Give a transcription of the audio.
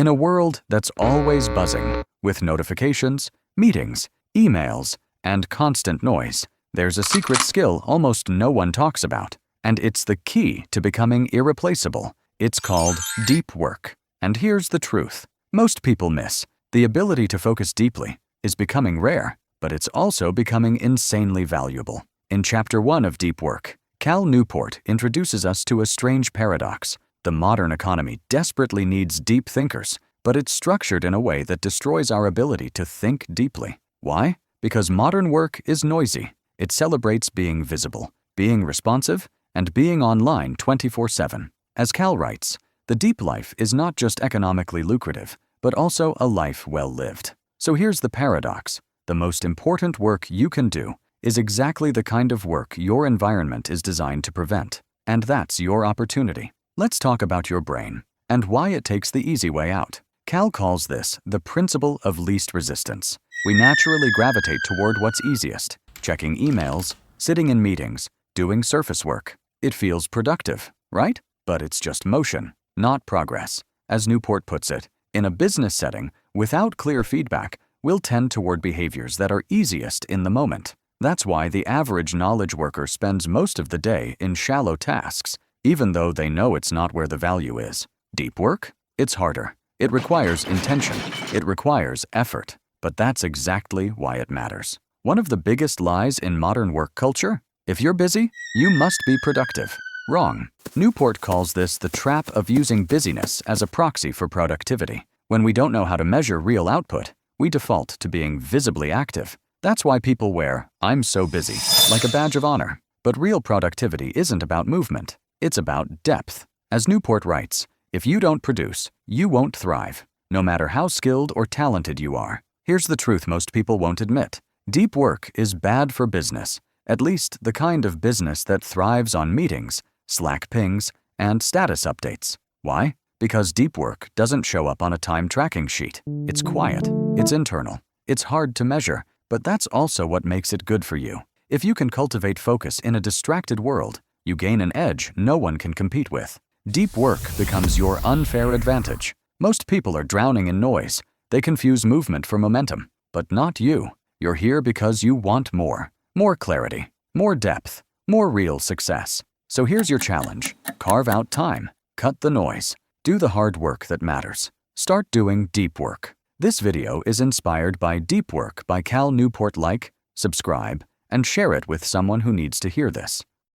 In a world that's always buzzing, with notifications, meetings, emails, and constant noise, there's a secret skill almost no one talks about, and it's the key to becoming irreplaceable. It's called deep work. And here's the truth. Most people miss. The ability to focus deeply is becoming rare, but it's also becoming insanely valuable. In Chapter 1 of Deep Work, Cal Newport introduces us to a strange paradox. The modern economy desperately needs deep thinkers, but it's structured in a way that destroys our ability to think deeply. Why? Because modern work is noisy. It celebrates being visible, being responsive, and being online 24/7. As Cal writes, the deep life is not just economically lucrative, but also a life well lived. So here's the paradox. The most important work you can do is exactly the kind of work your environment is designed to prevent. And that's your opportunity. Let's talk about your brain and why it takes the easy way out. Cal calls this the principle of least resistance. We naturally gravitate toward what's easiest, checking emails, sitting in meetings, doing surface work. It feels productive, right? But it's just motion, not progress. As Newport puts it, in a business setting, without clear feedback, we'll tend toward behaviors that are easiest in the moment. That's why the average knowledge worker spends most of the day in shallow tasks, even though they know it's not where the value is. Deep work? It's harder. It requires intention. It requires effort. But that's exactly why it matters. One of the biggest lies in modern work culture? If you're busy, you must be productive. Wrong. Newport calls this the trap of using busyness as a proxy for productivity. When we don't know how to measure real output, we default to being visibly active. That's why people wear "I'm so busy" like a badge of honor. But real productivity isn't about movement. It's about depth. As Newport writes, if you don't produce, you won't thrive, no matter how skilled or talented you are. Here's the truth most people won't admit. Deep work is bad for business, at least the kind of business that thrives on meetings, Slack pings, and status updates. Why? Because deep work doesn't show up on a time tracking sheet. It's quiet. It's internal. It's hard to measure, but that's also what makes it good for you. If you can cultivate focus in a distracted world, you gain an edge no one can compete with. Deep work becomes your unfair advantage. Most people are drowning in noise. They confuse movement for momentum. But not you. You're here because you want more. More clarity. More depth. More real success. So here's your challenge. Carve out time. Cut the noise. Do the hard work that matters. Start doing deep work. This video is inspired by Deep Work by Cal Newport. Like, subscribe, and share it with someone who needs to hear this.